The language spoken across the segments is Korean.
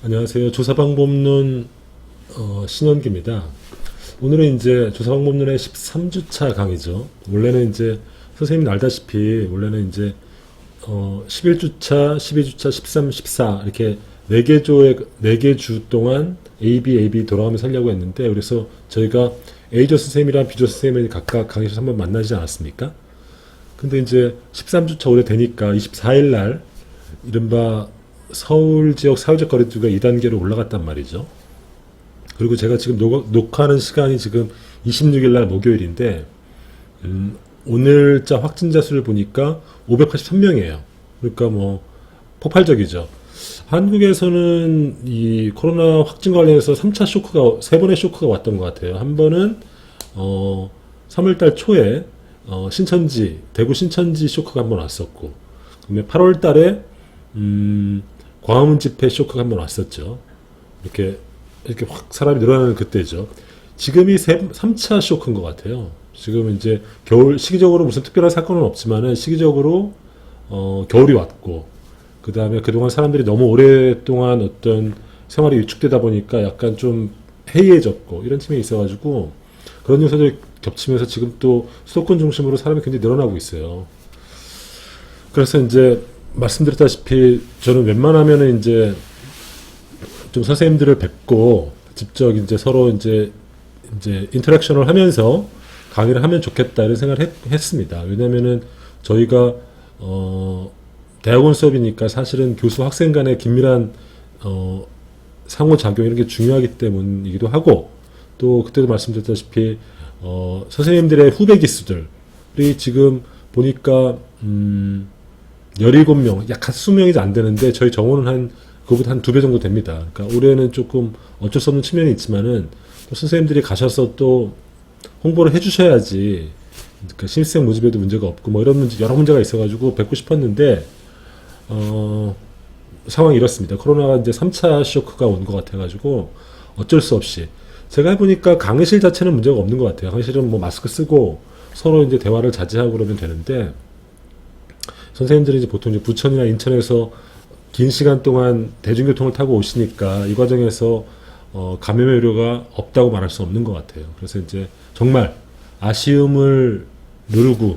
안녕하세요. 조사방법론 신현기입니다. 오늘은 이제 조사방법론의 13주차 강의죠. 원래는 이제 선생님 알다시피 원래는 이제 11주차, 12주차, 13, 14 이렇게 4개 주 동안 AB 돌아가면서 하려고 했는데, 그래서 저희가 A조 선생님이랑 B조 선생님을 각각 강의에서 한번 만나지 않았습니까? 근데 이제 13주차 올해 되니까 24일 날 이른바 서울 지역 사회적 거리두기가 2단계로 올라갔단 말이죠. 그리고 제가 지금 녹화하는 시간이 지금 26일 날 목요일인데, 오늘자 확진자 수를 보니까 583명이에요. 그러니까 뭐 폭발적이죠. 한국에서는 이 코로나 확진 관련해서 3차 쇼크가 3번의 쇼크가 왔던 것 같아요. 한 번은 3월달 초에 대구 신천지 쇼크가 한 번 왔었고, 그다음에 8월달에 광화문 집회 쇼크가 한 번 왔었죠. 이렇게 확 사람이 늘어나는 그때죠. 지금이 3차 쇼크인 것 같아요. 지금 이제 겨울, 시기적으로 무슨 특별한 사건은 없지만은 시기적으로 겨울이 왔고, 그 다음에 그동안 사람들이 너무 오랫동안 어떤 생활이 위축되다 보니까 약간 좀 해이해졌고 이런 측면이 있어가지고, 그런 요소들이 겹치면서 지금 또 수도권 중심으로 사람이 굉장히 늘어나고 있어요. 그래서 이제 말씀드렸다시피 저는 웬만하면은 이제 좀 선생님들을 뵙고 직접 이제 서로 이제 인터랙션을 하면서 강의를 하면 좋겠다 이런 생각을 했습니다. 왜냐면은 저희가 대학원 수업이니까 사실은 교수 학생 간의 긴밀한 상호작용 이런 게 중요하기 때문이기도 하고, 또 그때도 말씀드렸다시피 선생님들의 후배 기수들이 지금 보니까 17명, 약 20명이 안 되는데 저희 정원은 그거보다 한 2배 정도 됩니다. 그러니까 올해는 조금 어쩔 수 없는 측면이 있지만은 또 선생님들이 가셔서 또 홍보를 해주셔야지, 그러니까 신입생 모집에도 문제가 없고 뭐 이런 여러 문제가 있어가지고 뵙고 싶었는데 상황이 이렇습니다. 코로나가 이제 3차 쇼크가 온 것 같아가지고 어쩔 수 없이 제가 해보니까 강의실 자체는 문제가 없는 것 같아요. 강의실은 뭐 마스크 쓰고 서로 이제 대화를 자제하고 그러면 되는데, 선생님들이 이제 보통 이제 부천이나 인천에서 긴 시간 동안 대중교통을 타고 오시니까 이 과정에서 감염의 우려가 없다고 말할 수 없는 것 같아요. 그래서 이제 정말 아쉬움을 누르고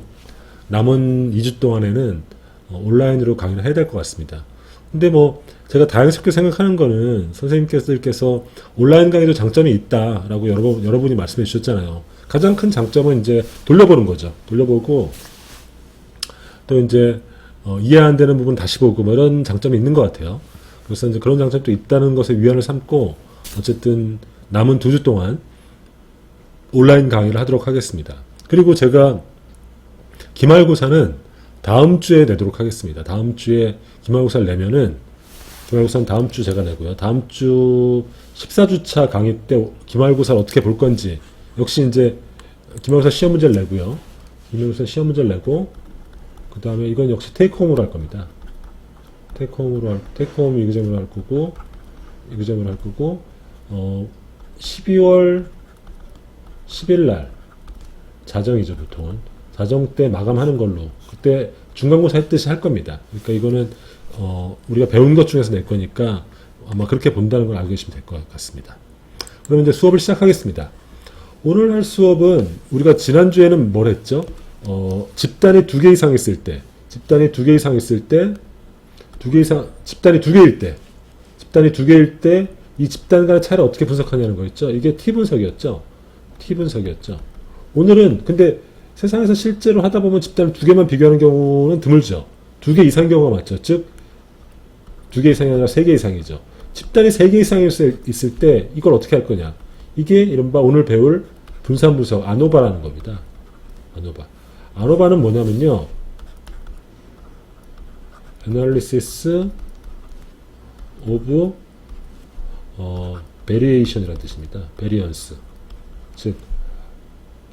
남은 2주 동안에는 온라인으로 강의를 해야 될 것 같습니다. 근데 뭐 제가 다행스럽게 생각하는 거는, 선생님께서 온라인 강의도 장점이 있다라고 여러분이 말씀해 주셨잖아요. 가장 큰 장점은 이제 돌려보는 거죠. 돌려보고 또 이제 이해 안 되는 부분 다시 보고 뭐 이런 장점이 있는 것 같아요. 그래서 이제 그런 장점도 있다는 것에 위안을 삼고 어쨌든 남은 2주 동안 온라인 강의를 하도록 하겠습니다. 그리고 제가 기말고사는 다음 주에 내도록 하겠습니다. 다음 주에 기말고사를 내면은, 기말고사는 다음 주 제가 내고요. 다음 주 14주차 강의 때 기말고사를 어떻게 볼 건지, 역시 이제 기말고사 시험 문제를 내고요. 기말고사 시험 문제를 내고, 그 다음에 이건 역시 테이크홈으로 할 겁니다. 테이크홈 이그잼으로 할 거고, 12월 10일 날 자정이죠, 보통은. 자정 때 마감하는 걸로, 그때 중간고사 했듯이 할 겁니다. 그러니까 이거는 우리가 배운 것 중에서 낼 거니까 아마 그렇게 본다는 걸 알고 계시면 될 것 같습니다. 그러면 이제 수업을 시작하겠습니다. 오늘 할 수업은, 우리가 지난주에는 뭘 했죠? 집단이 2개 이상 있을 때, 집단이 2개일 때, 이 집단 간의 차이를 어떻게 분석하냐는 거였죠? 이게 T분석이었죠? 오늘은, 근데 세상에서 실제로 하다 보면 집단을 2개만 비교하는 경우는 드물죠? 2개 이상 경우가 맞죠? 즉, 2개 이상이 아니라 3개 이상이죠. 집단이 3개 이상 있을 때 이걸 어떻게 할 거냐? 이게 이른바 오늘 배울 분산 분석, 아노바라는 겁니다. 아노바는 뭐냐면요, Analysis of Variation이라는 뜻입니다. Variance. 즉,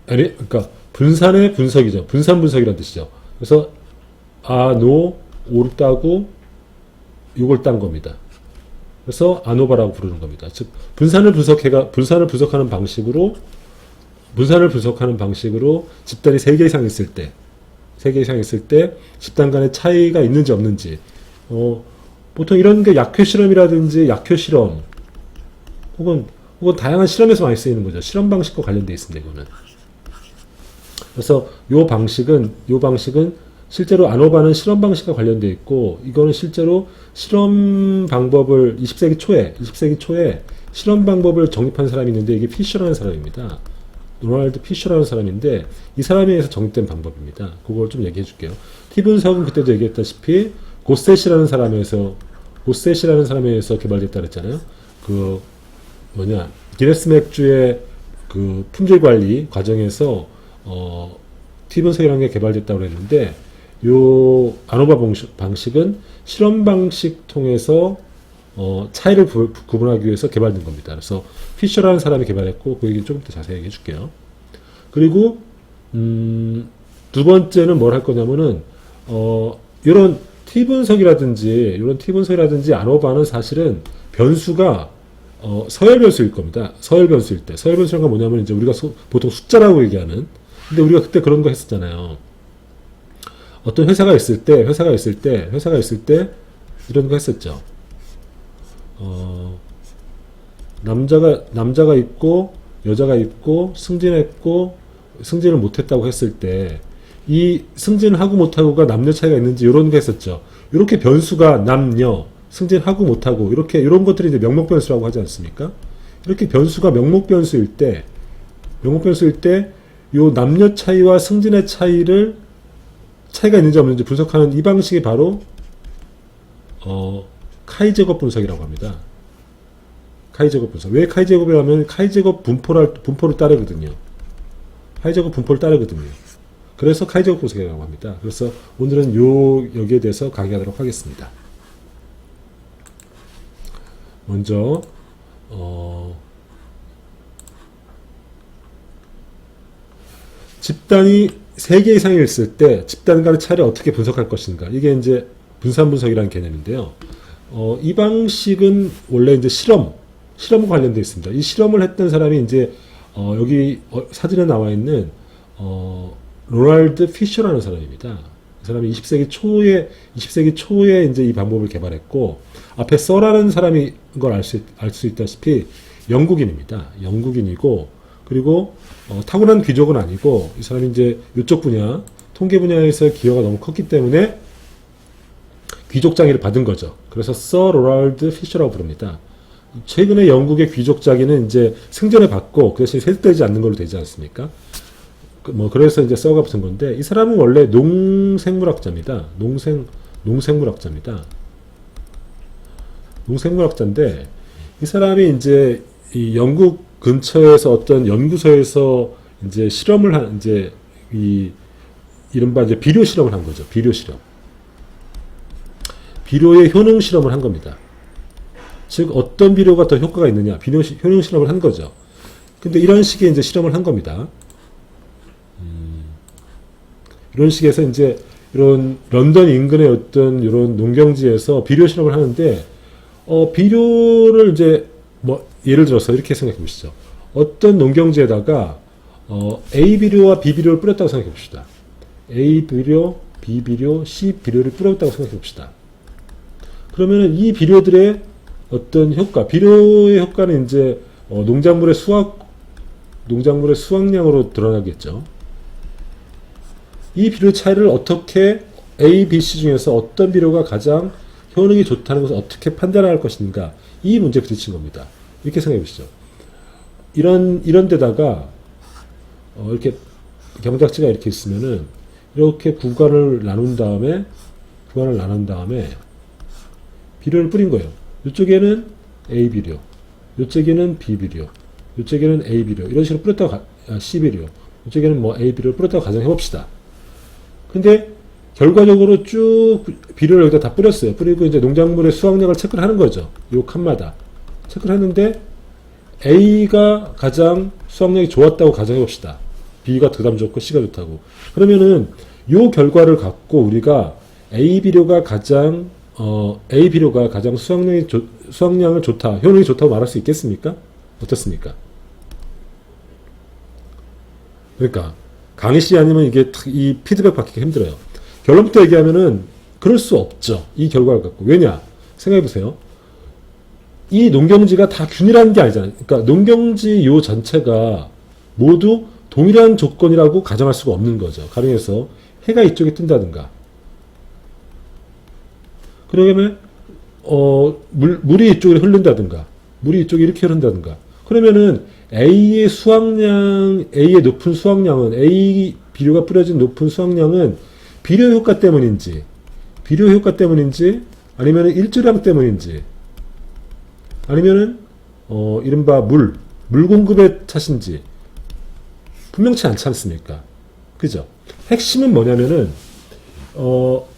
그러니까 분산의 분석이죠. 분산 분석이라는 뜻이죠. 그래서 오를 따고 요걸 딴 겁니다. 그래서 아노바라고 부르는 겁니다. 즉, 분산을 분석하는 방식으로 집단이 3개 이상 있을 때, 집단 간의 차이가 있는지 없는지, 보통 이런 게 약효 실험이라든지 약효 실험 혹은 다양한 실험에서 많이 쓰이는 거죠. 실험 방식과 관련되어 있습니다. 이거는. 그래서 요 방식은 실제로 아노바는 실험 방식과 관련되어 있고 이거는 실제로 실험 방법을 20세기 초에 실험 방법을 정립한 사람이 있는데 이게 피셔라는 사람입니다. 로널드 피셔라는 사람인데 이 사람에 의해서 정립된 방법입니다. 그걸 좀 얘기해 줄게요. T 분석은 그때도 얘기했다시피 고셋이라는 사람에 의해서 개발됐다 그랬잖아요. 기네스 맥주의 그 품질 관리 과정에서 T 분석이라는 게 개발됐다고 그랬는데 요 아노바 방식은 실험 방식 통해서 차이를 구분하기 위해서 개발된 겁니다. 그래서 피셔라는 사람이 개발했고 그 얘기 조금 더 자세히 얘기해 줄게요. 그리고 두 번째는 뭘 할 거냐면은 이런 T 분석이라든지 아노바는 사실은 변수가 서열 변수일 겁니다. 서열 변수일 때. 서열 변수란 건 뭐냐면 이제 우리가 보통 숫자라고 얘기하는. 근데 우리가 그때 그런 거 했었잖아요. 어떤 회사가 있을 때 이런 거 했었죠. 남자가 있고 여자가 있고 승진을 못했다고 했을 때 이 승진하고 못하고가 남녀 차이가 있는지 이런 거 했었죠. 이렇게 변수가 남녀 승진하고 못하고 이런 것들이 이제 명목 변수라고 하지 않습니까? 이렇게 변수가 명목 변수일 때 요 남녀 차이와 승진의 차이가 있는지 없는지 분석하는 이 방식이 바로 카이 제곱 분석이라고 합니다. 카이 제곱 분석. 왜 카이 제곱이라면 카이 제곱 분포를 따르거든요. 그래서 카이 제곱 분석이라고 합니다. 그래서 오늘은 여기에 대해서 강의하도록 하겠습니다. 먼저 집단이 3개 이상이 있을 때 집단 간의 차이를 어떻게 분석할 것인가. 이게 이제 분산 분석이라는 개념인데요. 이 방식은 원래 이제 실험과 관련되어 있습니다. 이 실험을 했던 사람이 이제 여기 사진에 나와 있는 로널드 피셔라는 사람입니다. 이 사람이 20세기 초에 이제 이 방법을 개발했고 앞에 서라는 사람이 걸 알 수 있다시피 영국인입니다. 영국인이고 그리고 타고난 귀족은 아니고 이 사람이 이제 이쪽 분야 통계 분야에서 기여가 너무 컸기 때문에 귀족 장위를 받은 거죠. 그래서 서 로널드 피셔라고 부릅니다. 최근에 영국의 귀족 장위는 이제 생전에 받고 그 대신 세습되지 않는 걸로 되지 않습니까? 그래서 이제 서가 붙은 건데 이 사람은 원래 농생물학자입니다. 농생물학자인데 이 사람이 이제 이 영국 근처에서 어떤 연구소에서 이제 실험을 한 이제 이른바 이제 비료 실험을 한 거죠. 비료의 효능 실험을 한 겁니다. 즉 어떤 비료가 더 효과가 있느냐 효능 실험을 한 거죠. 근데 이런 식의 이제 실험을 한 겁니다. 이런 식에서 이제 이런 런던 인근의 어떤 이런 농경지에서 비료 실험을 하는데 비료를 이제 예를 들어서 이렇게 생각해 보시죠. 어떤 농경지에다가 A 비료와 B 비료를 뿌렸다고 생각해 봅시다. A 비료, B 비료, C 비료를 뿌렸다고 생각해 봅시다. 그러면은 이 비료들의 어떤 비료의 효과는 이제 농작물의 수확량으로 드러나겠죠. 이 비료 차이를 어떻게 A, B, C 중에서 어떤 비료가 가장 효능이 좋다는 것을 어떻게 판단할 것인가, 이 문제 부딪힌 겁니다. 이렇게 생각해 보시죠. 이런 데다가 이렇게 경작지가 이렇게 있으면은 이렇게 구간을 나눈 다음에 비료를 뿌린 거예요. 이쪽에는 A 비료, 이쪽에는 B 비료, 이쪽에는 A 비료, 이런 식으로 뿌렸다고 C 비료, 이쪽에는 A 비료를 뿌렸다고 가정해 봅시다. 근데 결과적으로 쭉 비료를 여기다 다 뿌렸어요. 뿌리고 이제 농작물의 수확량을 체크를 하는 거죠. 요 칸마다 체크를 했는데 A가 가장 수확량이 좋았다고 가정해 봅시다. B가 그다음 좋고 C가 좋다고. 그러면은 요 결과를 갖고 우리가 A 비료가 가장 수확량을 좋다, 효능이 좋다고 말할 수 있겠습니까? 어떻습니까? 그러니까 강의시 아니면 이 피드백 받기가 힘들어요. 결론부터 얘기하면은 그럴 수 없죠. 이 결과를 갖고. 왜냐? 생각해 보세요. 이 농경지가 다 균일한 게 아니잖아요. 그러니까 농경지 요 전체가 모두 동일한 조건이라고 가정할 수가 없는 거죠. 가령해서 해가 이쪽에 뜬다든가, 그러면 물이 이쪽으로 흐른다든가, 물이 이쪽에 이렇게 흐른다든가, 그러면은 A의 수확량, A의 높은 수확량은, A 비료가 뿌려진 높은 수확량은 비료 효과 때문인지, 아니면은 일조량 때문인지, 아니면은 이른바 물 공급의 탓인지 분명치 않지 않습니까? 그죠? 핵심은 뭐냐면은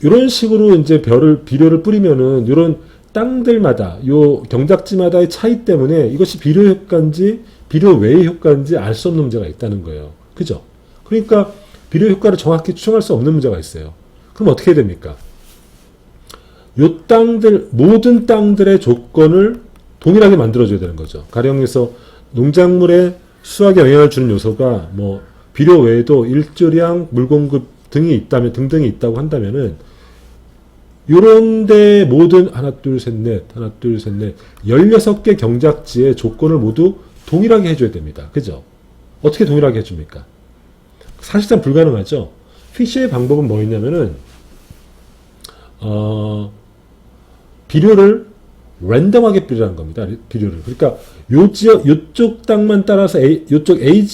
이런 식으로 이제 비료를 뿌리면은 이런 땅들마다, 요 경작지마다의 차이 때문에 이것이 비료 효과인지 비료 외의 효과인지 알 수 없는 문제가 있다는 거예요. 그죠? 그러니까 비료 효과를 정확히 추정할 수 없는 문제가 있어요. 그럼 어떻게 해야 됩니까? 요 땅들, 모든 땅들의 조건을 동일하게 만들어줘야 되는 거죠. 가령해서 농작물에 수확에 영향을 주는 요소가 뭐 비료 외에도 일조량, 물공급 등이 있다고 한다면은 요런데 모든 하나 둘 셋 넷 16개 경작지의 조건을 모두 동일하게 해줘야 됩니다. 그죠? 어떻게 동일하게 해줍니까? 사실상 불가능하죠. 피셔의 방법은 뭐였냐면은 비료를 랜덤하게 뿌리라는 겁니다. 비료를. 그러니까 요쪽 땅만 따라서 요쪽 A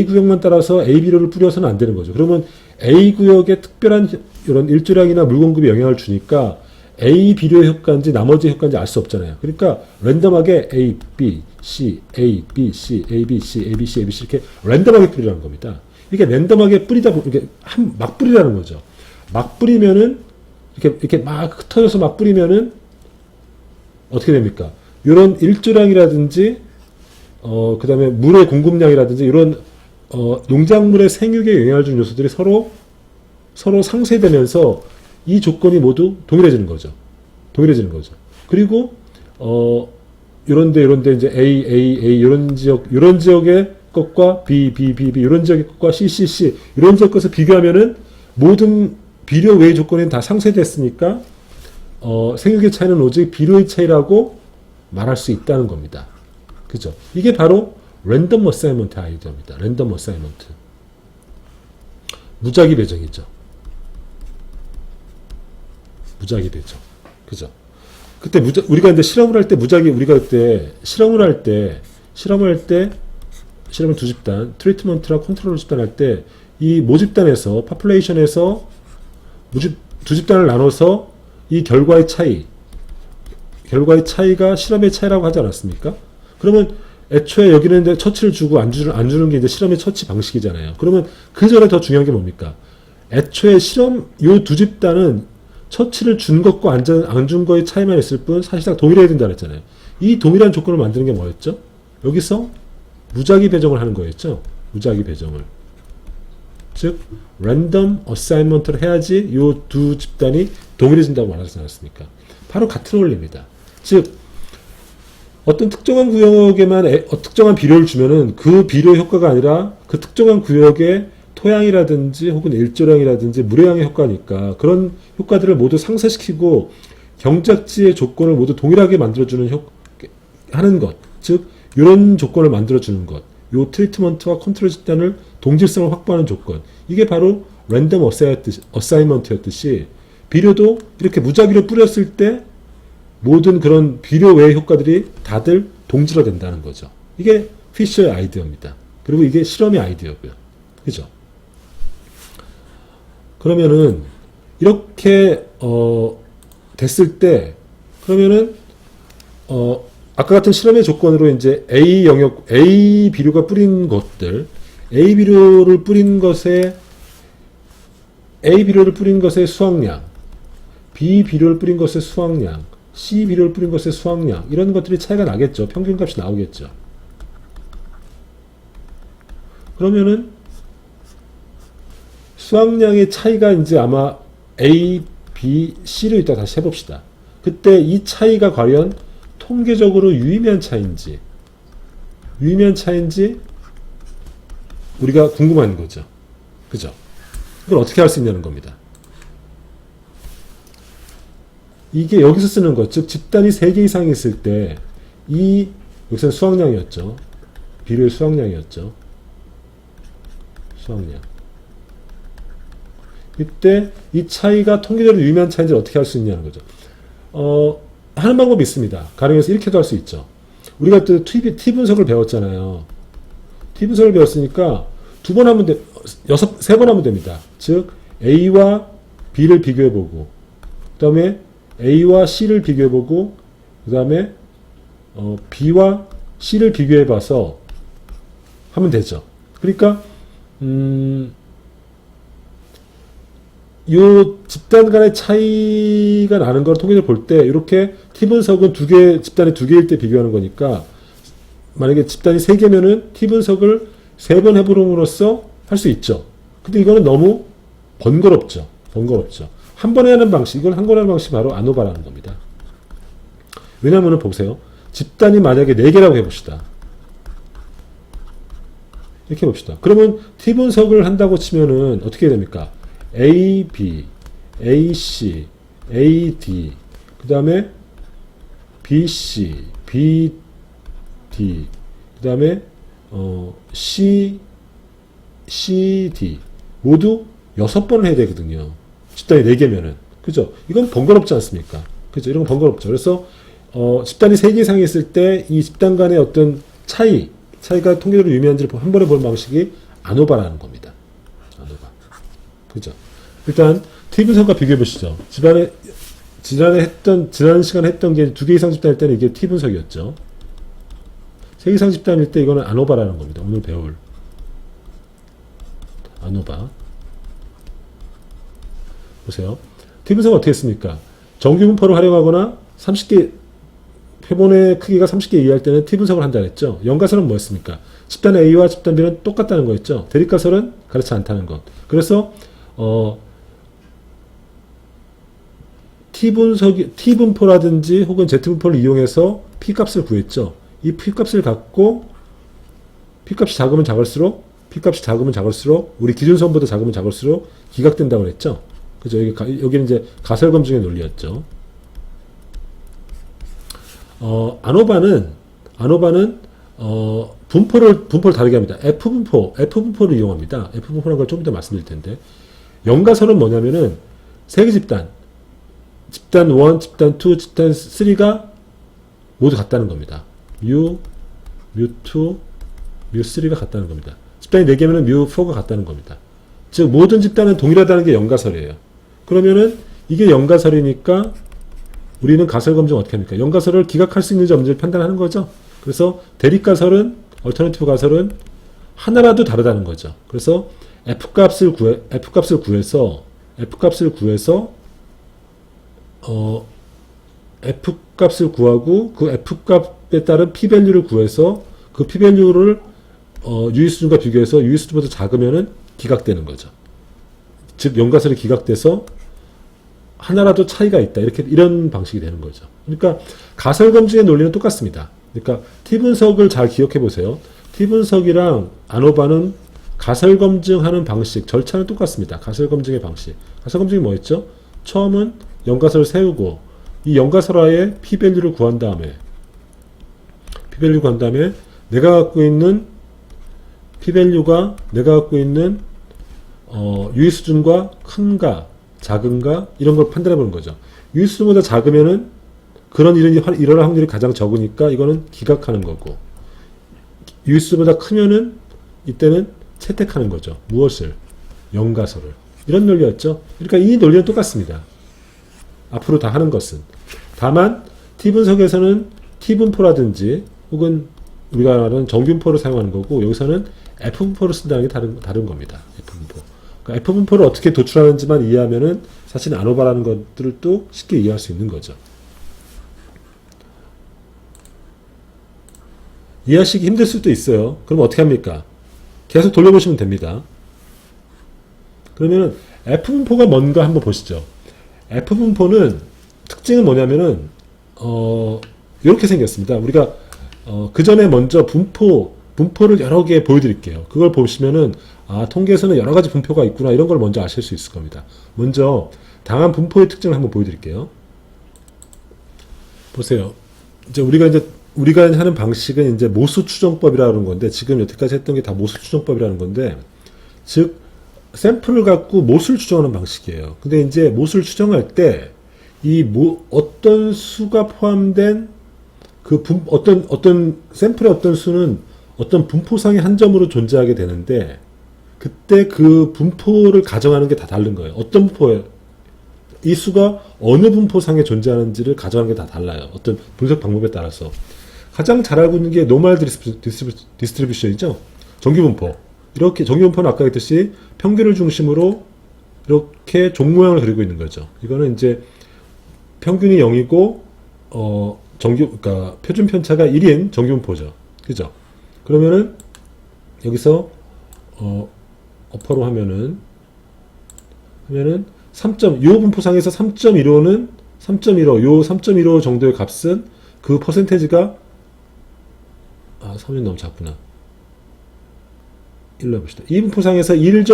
구역만 따라서 A 비료를 뿌려서는 안 되는 거죠. 그러면 A 구역에 특별한 이런 일조량이나 물 공급에 영향을 주니까 A 비료 효과인지 나머지 효과인지 알 수 없잖아요. 그러니까 랜덤하게 A, B, C, A, B, C, A, B, C, A, B, C, A, B, C 이렇게 랜덤하게 뿌리라는 겁니다. 이게 랜덤하게 뿌리다 보면 이게 막 뿌리라는 거죠. 막 뿌리면은 이렇게 막 흩어져서 막 뿌리면은 어떻게 됩니까? 이런 일조량이라든지 그 다음에 물의 공급량이라든지 이런 농작물의 생육에 영향을 주는 요소들이 서로 상쇄되면서 이 조건이 모두 동일해지는 거죠. 그리고 이런데 이제 A 이런 지역의 것과 B 이런 지역의 것과 C 이런 지역 것을 비교하면은 모든 비료 외의 조건은 다 상쇄됐으니까 생육의 차이는 오직 비료의 차이라고 말할 수 있다는 겁니다. 그죠? 이게 바로 랜덤 어사이먼트 아이디어입니다. 랜덤 어사이먼트. 무작위 배정이죠. 무작위 배정. 그죠? 그때 우리가 이제 실험을 할 때 실험을 두 집단, 트리트먼트랑 컨트롤 집단 할 때 이 모집단에서 파퓰레이션에서 두 집단을 나눠서 이 결과의 차이가 실험의 차이라고 하지 않았습니까? 그러면 애초에 여기는 이제 처치를 주고 안 주는 게 이제 실험의 처치 방식이잖아요. 그러면 그 전에 더 중요한 게 뭡니까? 애초에 요 두 집단은 처치를 준 것과 안 준 거의 차이만 있을 뿐 사실상 동일해야 된다 그랬잖아요. 이 동일한 조건을 만드는 게 뭐였죠? 여기서 무작위 배정을 하는 거였죠. 무작위 배정을. 즉 랜덤 어사인먼트를 해야지 요 두 집단이 동일해진다고 말하지 않았습니까? 바로 같은 원리입니다. 즉 어떤 특정한 구역에만 특정한 비료를 주면은 그 비료 효과가 아니라 그 특정한 구역의 토양이라든지 혹은 일조량이라든지 물의 양의 효과니까 그런 효과들을 모두 상쇄시키고 경작지의 조건을 모두 동일하게 만들어주는 하는 것, 즉 이런 조건을 만들어주는 것, 요 트리트먼트와 컨트롤 집단을 동질성을 확보하는 조건, 이게 바로 랜덤 어사이먼트였듯이 비료도 이렇게 무작위로 뿌렸을 때 모든 그런 비료 외의 효과들이 다들 동질화된다는 거죠. 이게 피셔의 아이디어입니다. 그리고 이게 실험의 아이디어고요. 그죠? 그러면은 이렇게 됐을 때 그러면은 아까 같은 실험의 조건으로 이제 A 비료가 뿌린 것들, A 비료를 뿌린 것의 수확량, B 비료를 뿌린 것의 수확량, C 비료를 뿌린 것의 수확량, 이런 것들이 차이가 나겠죠. 평균값이 나오겠죠. 그러면은 수확량의 차이가 이제 아마 A, B, C를 이따 다시 해봅시다. 그때 이 차이가 과연 통계적으로 유의미한 차이인지 우리가 궁금한 거죠. 그죠? 이걸 어떻게 할 수 있냐는 겁니다. 이게 여기서 쓰는 것, 즉 집단이 3개 이상 있을 때 이 여기서는 수확량이었죠. 비료의 수확량이었죠. 수확량. 이때 이 차이가 통계적으로 유의미한 차이인지 어떻게 할 수 있냐는 거죠. 하는 방법이 있습니다. 가령해서 이렇게도 할 수 있죠. 우리가 또 T 분석을 배웠잖아요. T 분석을 배웠으니까 2번 하면 돼, 3번 하면 됩니다. 즉, A와 B를 비교해보고, 그 다음에 A와 C를 비교해보고, 그 다음에 B와 C를 비교해봐서 하면 되죠. 그러니까 요 집단 간의 차이가 나는 걸 통계적으로 볼 때 이렇게 T 분석은 집단이 2개일 때 비교하는 거니까 만약에 집단이 3개면은 T 분석을 3번 해보름으로써 할 수 있죠. 근데 이거는 너무 번거롭죠. 한 번에 하는 방식, 이걸 한 번에 하는 방식이 바로 아노바라는 겁니다. 왜냐면은 보세요. 집단이 만약에 4개라고 해봅시다. 이렇게 해봅시다. 그러면 T 분석을 한다고 치면은 어떻게 됩니까? A, B, A, C, A, D, 그 다음에 B, C, B, D, 그 다음에 C, C, D 모두 6번을 해야 되거든요. 집단이 4개면은. 그죠? 이건 번거롭지 않습니까? 그죠? 이런 건 번거롭죠. 그래서 집단이 3개 이상이 있을 때 이 집단 간의 어떤 차이가 통계적으로 유의미한지를 한 번에 보는 방식이 아노바라는 겁니다. 아노바. 그죠? 일단 T 분석과 비교해 보시죠. 지난 시간에 했던 게 2개 이상 집단일 때는 이게 T 분석이었죠. 3개 이상 집단일 때 이거는 아노바라는 겁니다. 오늘 배울 아노바. 보세요. T 분석은 어떻게 했습니까? 정규 분포를 활용하거나 30개 표본의 크기가 30개 이하일 때는 T 분석을 한다 했죠. 연가설은 뭐였습니까? 집단 A와 집단 B는 똑같다는 거였죠. 대립가설은 그렇지 않다는 것. 그래서 T 분포라든지 혹은 Z 분포를 이용해서 P 값을 구했죠. 이 P 값을 갖고 P 값이 작으면 작을수록 우리 기준선보다 작으면 작을수록 기각된다고 그랬죠. 그죠? 여기는 이제 가설 검증의 논리였죠. 아노바는 분포를 다르게 합니다. F분포를 이용합니다. F분포라는 걸 좀 이따 말씀드릴 텐데, 연가설은 뭐냐면은, 3개 집단 1, 집단 2, 집단 3가 모두 같다는 겁니다. 뮤2, 뮤3가 같다는 겁니다. 집단이 4개면은 뮤4가 같다는 겁니다. 즉, 모든 집단은 동일하다는 게 연가설이에요. 그러면은, 이게 연가설이니까, 우리는 가설 검증 어떻게 합니까? 연가설을 기각할 수 있는지 없는지 판단하는 거죠. 그래서 대립가설은, 얼터너티브 가설은 하나라도 다르다는 거죠. 그래서 F값을 구해서 F값을 구하고 그 F값에 따른 P밸류를 구해서 그 P밸류를 유의수준과 비교해서 유의수준보다 작으면은 기각되는 거죠. 즉 연가설이 기각돼서 하나라도 차이가 있다. 이런 방식이 되는 거죠. 그러니까 가설 검증의 논리는 똑같습니다. 그러니까 T 분석을 잘 기억해 보세요. T 분석이랑 아노바는 가설 검증하는 방식, 절차는 똑같습니다. 가설 검증의 방식. 가설 검증이 뭐였죠? 처음은 연가설을 세우고 이 연가설하에 P밸류를 구한 다음에 내가 갖고 있는 P밸류가 내가 갖고 있는 유의수준과 큰가 작은가 이런 걸 판단해 보는 거죠. 유의수준보다 작으면은 그런 일이 일어날 확률이 가장 적으니까 이거는 기각하는 거고, 유의수준보다 크면은 이때는 채택하는 거죠. 무엇을? 연가설을. 이런 논리였죠. 그러니까 이 논리는 똑같습니다. 앞으로 다 하는 것은. 다만 T 분석에서는 T 분포라든지 혹은 우리가 말하는 정균포를 사용하는 거고, 여기서는 F 분포를 쓴다는 게 다른 겁니다. F 분포. 그러니까 F 분포를 어떻게 도출하는지만 이해하면은 사실 아노바라는 것들을 또 쉽게 이해할 수 있는 거죠. 이해하시기 힘들 수도 있어요. 그럼 어떻게 합니까? 계속 돌려보시면 됩니다. 그러면 F분포가 뭔가 한번 보시죠. F분포는 특징은 뭐냐면은 이렇게 생겼습니다. 우리가 그 전에 먼저 분포를 여러 개 보여드릴게요. 그걸 보시면은 통계에서는 여러 가지 분포가 있구나 이런 걸 먼저 아실 수 있을 겁니다. 먼저 다양한 분포의 특징을 한번 보여드릴게요. 보세요. 이제 우리가 하는 방식은 이제 모수 추정법이라는 건데, 지금 여태까지 했던 게 다 모수 추정법이라는 건데, 즉 샘플을 갖고 모수를 추정하는 방식이에요. 근데 이제 모수를 추정할 때 어떤 수가 포함된 어떤 샘플의 어떤 수는 어떤 분포상의 한 점으로 존재하게 되는데, 그때 그 분포를 가정하는 게 다 다른 거예요. 어떤 분포에 이 수가 어느 분포상에 존재하는지를 가정하는 게 다 달라요. 어떤 분석 방법에 따라서. 가장 잘 알고 있는 게 노멀 디스트리뷰션이죠. 정규분포. 이렇게 정규분포는 아까 했듯이 평균을 중심으로 이렇게 종 모양을 그리고 있는 거죠. 이거는 이제 평균이 0이고 그러니까 표준 편차가 1인 정규분포죠. 그죠? 그러면은 여기서 어퍼로 하면은 3점, 요 분포상에서 3.15는 3.15, 요 3.15 정도의 값은 그 퍼센테이지가 3이 너무 작구나. 1로 해봅시다. 이 분포상에서 1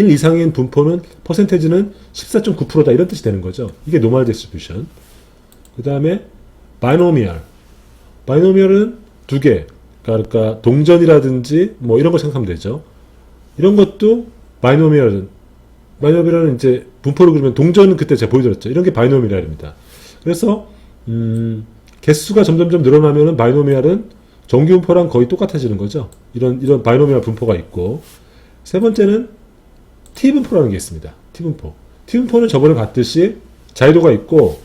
이상인 분포는 퍼센테이지는 14.9%다. 이런 뜻이 되는 거죠. 이게 노멀 디스트리뷰션. 그 다음에 바이노미얼. 바이노미얼은 두 개. 그러니까 동전이라든지 뭐 이런 거 생각하면 되죠. 이런 것도 바이노미얼은 이제 분포를 그리면 동전은 그때 제가 보여드렸죠. 이런 게 바이노미얼입니다. 그래서 개수가 점점점 늘어나면은 바이노미얼은 정규분포랑 거의 똑같아지는 거죠. 이런 바이노미얼 분포가 있고, 세 번째는 T분포라는 게 있습니다. T분포. T분포는 저번에 봤듯이 자유도가 있고,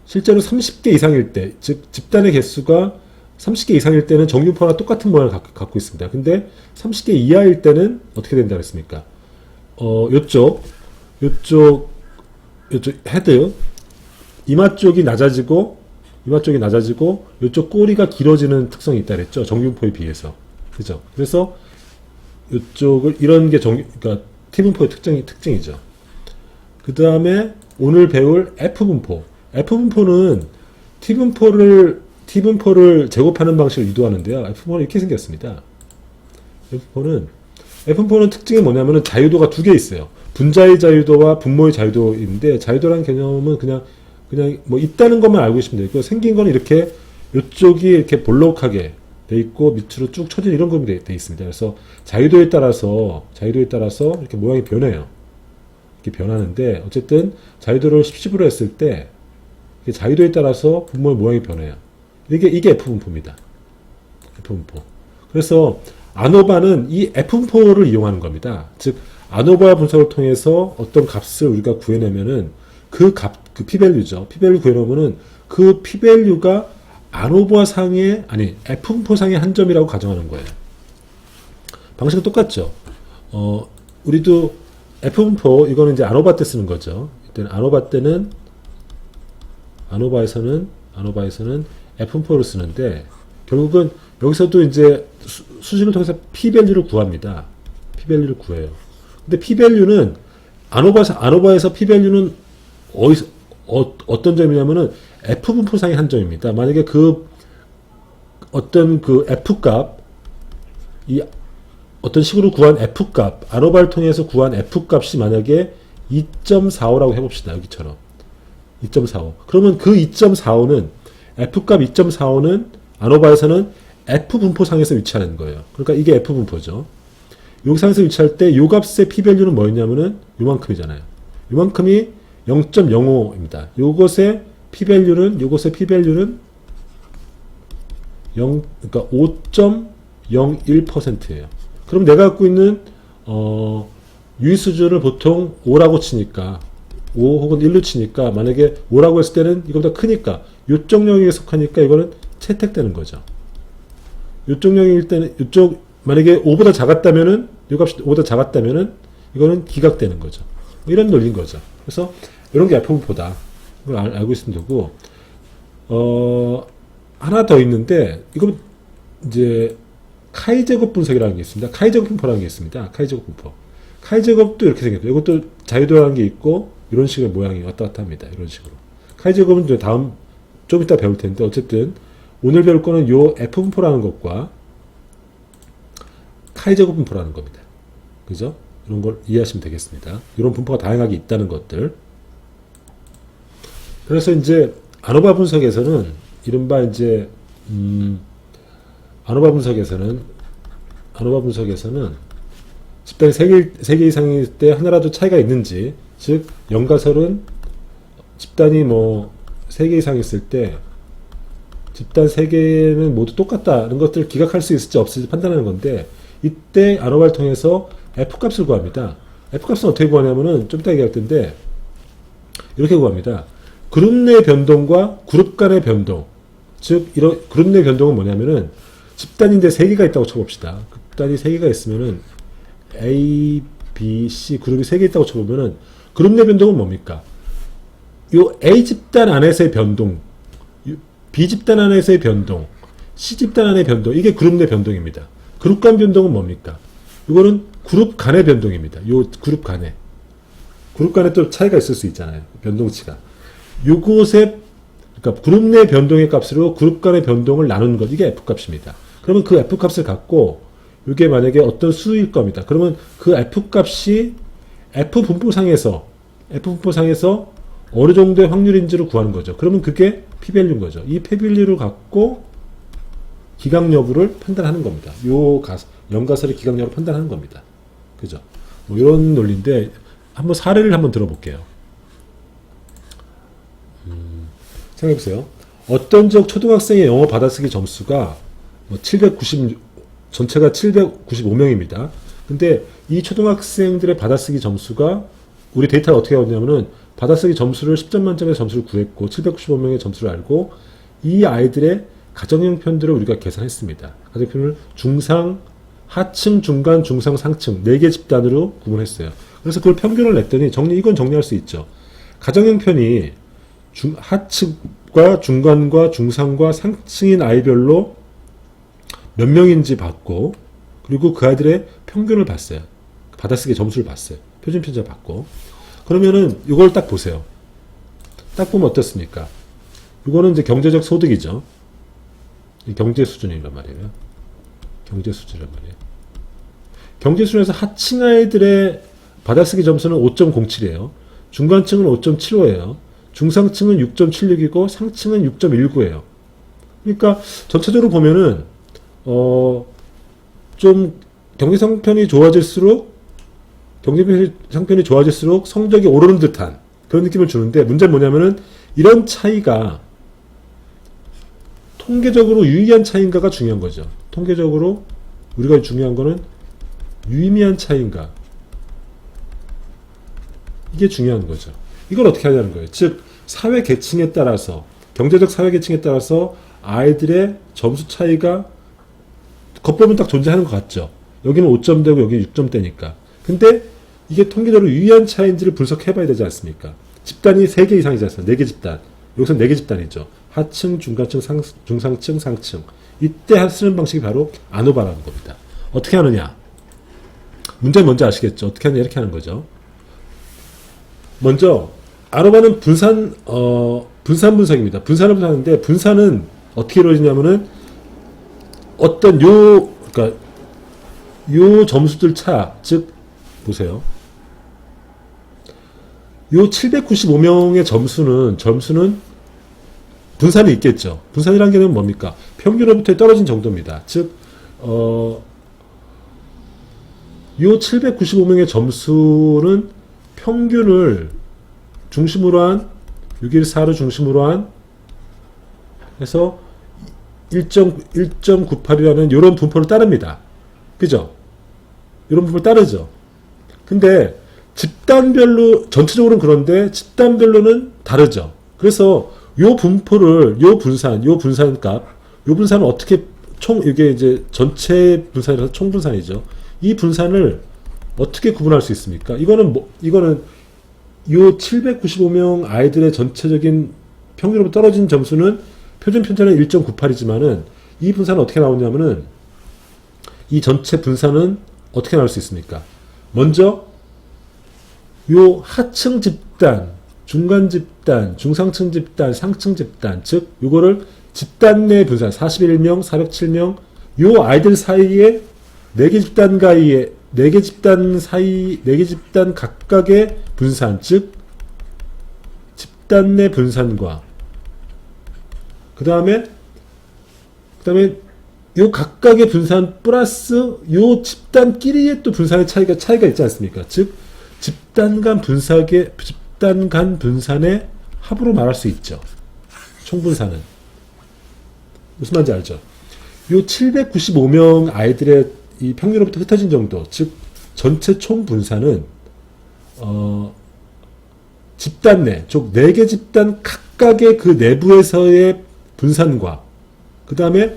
실제로 30개 이상일 때, 즉 집단의 개수가 30개 이상일 때는 정규분포랑 똑같은 모양을 갖고 있습니다. 근데 30개 이하일 때는 어떻게 된다 그랬습니까? 요쪽 헤드, 이마 쪽이 낮아지고, 요쪽 꼬리가 길어지는 특성이 있다 그랬죠. 정규분포에 비해서. 그죠? 그래서 요쪽을, 이런 게 그러니까 T분포의 특징이죠. 그 다음에 오늘 배울 F분포. F분포는 T분포를 제곱하는 방식을 유도하는데요. F분포는 이렇게 생겼습니다. F분포는 특징이 뭐냐면은 자유도가 두 개 있어요. 분자의 자유도와 분모의 자유도인데, 자유도라는 개념은 그냥 뭐 있다는 것만 알고 계시면 되고, 생긴 건 이렇게 이쪽이 이렇게 볼록하게 돼 있고 밑으로 쭉 처진 이런 것이 돼 있습니다. 그래서 자유도에 따라서 이렇게 모양이 변해요. 이렇게 변하는데, 어쨌든 자유도를 10으로 했을 때 자유도에 따라서 분모의 모양이 변해요. 이게 F분포입니다. F분포. 그래서 아노바는 이 F분포를 이용하는 겁니다. 즉 아노바 분석을 통해서 어떤 값을 우리가 구해내면은 그 P밸류죠. P밸류 구해놓으면은 그 P밸류가 아노바 상의, F분포 상의 한 점이라고 가정하는 거예요. 방식은 똑같죠. 우리도 F분포, 이거는 이제 아노바 때 쓰는 거죠. 이때는 아노바에서는 F분포를 쓰는데, 결국은 여기서도 이제 수식을 통해서 P밸류를 구합니다. P밸류를 구해요. 근데 P밸류는 아노바에서 P밸류는 어떤 점이냐면은 F분포상의 한 점입니다. 만약에 어떤 F값, 어떤 식으로 구한 F값, 아노바를 통해서 구한 F값이 만약에 2.45라고 해봅시다. 여기처럼. 2.45. 그러면 그 2.45는, F값 2.45는 아노바에서는 F분포상에서 위치하는 거예요. 그러니까 이게 F분포죠. 여기 상에서 위치할 때 요 값의 P밸류는 뭐였냐면은 요만큼이잖아요. 요만큼이 0.05입니다. 요것의 P밸류는 5.01%예요. 그럼 내가 갖고 있는 유의 수준을 보통 5라고 치니까, 5 혹은 1로 치니까, 만약에 5라고 했을 때는 이거보다 크니까 요쪽 영역에 속하니까 이거는 채택되는 거죠. 요쪽 영역일 때는, 만약에 5보다 작았다면은, 요 값이 5보다 작았다면은 이거는 기각되는 거죠. 이런 논리인 거죠. 그래서 이런 게 F분포다. 이걸 알고 있으면 되고, 하나 더 있는데, 이거 이제 카이 제곱 분석이라는 게 있습니다. 카이 제곱 분포라는 게 있습니다. 카이 제곱 분포. 카이 제곱도 이렇게 생겼어요. 이것도 자유도라는 게 있고, 이런 식의 모양이 왔다 갔다 합니다. 이런 식으로. 카이 제곱은 이제 좀 이따 배울 텐데, 어쨌든 오늘 배울 거는 요 F분포라는 것과 카이 제곱 분포라는 겁니다. 그죠? 이런 걸 이해하시면 되겠습니다. 이런 분포가 다양하게 있다는 것들. 그래서 이제 아노바 분석에서는 이른바 이제 아노바 분석에서는 집단이 3개 이상일 때 하나라도 차이가 있는지, 즉 연가설은 집단이 뭐 3개 이상 있을 때 집단 3개는 모두 똑같다는 것들을 기각할 수 있을지 없을지 판단하는 건데, 이때 아노바를 통해서 F값을 구합니다. F값은 어떻게 구하냐면은 좀 이따 얘기할 텐데 이렇게 구합니다. 그룹 내 변동과 그룹 간의 변동, 즉 이런 그룹 내 변동은 뭐냐면은 집단인데 3개가 있다고 쳐봅시다. 집단이 3개가 있으면은 A, B, C 그룹이 3개 있다고 쳐보면은 그룹 내 변동은 뭡니까? 요 A 집단 안에서의 변동, B 집단 안에서의 변동, C 집단 안의 변동, 이게 그룹 내 변동입니다. 그룹 간 변동은 뭡니까? 이거는 그룹 간의 변동입니다. 요 그룹 간에 또 차이가 있을 수 있잖아요. 변동치가. 요것의, 그러니까 그룹 내 변동의 값으로 그룹 간의 변동을 나누는 것, 이게 F값입니다. 그러면 그 F값을 갖고 이게 만약에 어떤 수일 겁니다. 그러면 그 F값이 F분포상에서 어느 정도의 확률인지를 구하는 거죠. 그러면 그게 P밸류인 거죠. 이 P밸류를 갖고 기각 여부를 판단하는 겁니다. 연가설의 기각 여부를 판단하는 겁니다. 그죠? 뭐 이런 논리인데 한번 사례를 한번 들어볼게요. 생각해보세요. 어떤 지역 초등학생의 영어 받아쓰기 점수가 뭐 전체가 795명입니다. 근데 이 초등학생들의 받아쓰기 점수가, 우리 데이터가 어떻게 나오냐면은 받아쓰기 점수를 10점 만점의 점수를 구했고 795명의 점수를 알고 이 아이들의 가정형편들을 우리가 계산했습니다. 가정형편을 중상, 하층, 중간, 중상, 상층 4개 집단으로 구분했어요. 그래서 그걸 평균을 냈더니 이건 정리할 수 있죠. 가정형편이 하층과 중간과 중상과 상층인 아이별로 몇 명인지 봤고, 그리고 그 아이들의 평균을 봤어요. 받아쓰기 점수를 봤어요. 표준 편차 봤고. 그러면은 이걸 딱 보세요. 딱 보면 어떻습니까? 이거는 이제 경제적 소득이죠. 경제 수준이란 말이에요. 경제 수준이란 말이에요. 경제 수준에서 하층 아이들의 받아쓰기 점수는 5.07이에요. 중간층은 5.75예요. 중상층은 6.76이고 상층은 6.19예요. 그러니까 전체적으로 보면은 좀 경제 상편이 좋아질수록 성적이 오르는 듯한 그런 느낌을 주는데, 문제는 뭐냐면은 이런 차이가 통계적으로 유의한 차이인가가 중요한 거죠. 통계적으로 우리가 중요한 거는 유의미한 차이인가, 이게 중요한 거죠. 이걸 어떻게 하냐는 거예요. 즉 사회 계층에 따라서, 경제적 사회 계층에 따라서 아이들의 점수 차이가 겉보면 딱 존재하는 것 같죠. 여기는 5점대고 여기는 6점대니까. 근데 이게 통계적으로 유의한 차이인지를 분석해봐야 되지 않습니까? 집단이 3개 이상이지 않습니까? 4개 집단. 여기서는 4개 집단이죠. 하층, 중간층, 중상층, 상층. 이때 쓰는 방식이 바로 아노바라는 겁니다. 어떻게 하느냐? 문제는 뭔지 아시겠죠? 어떻게 하느냐? 이렇게 하는 거죠. 먼저 아노바는 분산 분석입니다. 분산을 분석하는데, 분산은 어떻게 이루어지냐면은 어떤 그러니까 요 점수들 차, 즉 보세요. 요 795명의 점수는 분산이 있겠죠. 분산이라는 게 뭡니까? 평균으로부터 떨어진 정도입니다. 즉 요 795명의 점수는 평균을 중심으로 한 614를 중심으로 한 해서 1.98이라는 이런 분포를 따릅니다. 그죠? 이런 분포를 따르죠. 근데 집단별로, 전체적으로는 그런데 집단별로는 다르죠. 그래서 요 분포를, 요 분산값, 요 분산은 어떻게 이게 이제 전체 분산이라서 총분산이죠. 이 분산을 어떻게 구분할 수 있습니까? 이거는 요 795명 아이들의 전체적인 평균으로 떨어진 점수는 표준 편차는 1.98이지만은 이 분산은 어떻게 나오냐면은, 이 전체 분산은 어떻게 나올 수 있습니까? 먼저 요 하층 집단, 중간 집단, 중상층 집단, 상층 집단, 즉 요거를 집단 내 분산 41명, 407명 요 아이들 사이에 4개 집단 각각의 분산, 즉 집단 내 분산과 그 다음에 요 각각의 분산 플러스 요 집단끼리의 또 분산의 차이가 있지 않습니까? 즉 집단 간 분산의 합으로 말할 수 있죠. 총분산은 무슨 말인지 알죠? 요 795명 아이들의 이 평균으로부터 흩어진 정도, 즉 전체 총분산은 집단 내, 즉 4개 집단 각각의 그 내부에서의 분산과 그 다음에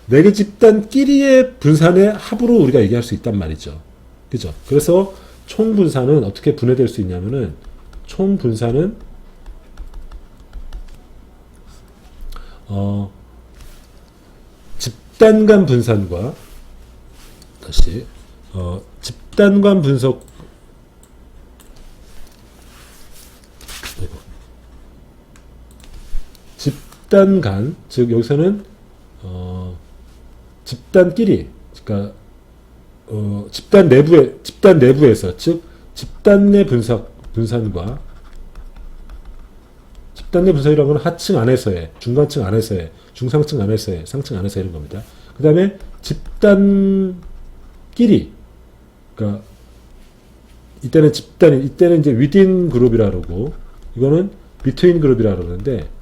4개 집단끼리의 분산의 합으로 우리가 얘기할 수 있단 말이죠. 그죠? 그래서 총분산은 어떻게 분해될 수 있냐면은 총분산은 집단 간 분산과 다시 집단 간 분석 집단 간, 즉 여기서는 집단끼리, 그러니까 집단 내부에서, 즉 집단 내 분산과 집단 내 분산이라는 건 하층 안에서의, 중간층 안에서의, 중상층 안에서의, 상층 안에서 이런 겁니다. 그 다음에 집단끼리, 그러니까 이때는 이때는 이제 within 그룹이라 그러고 이거는 between 그룹이라 그러는데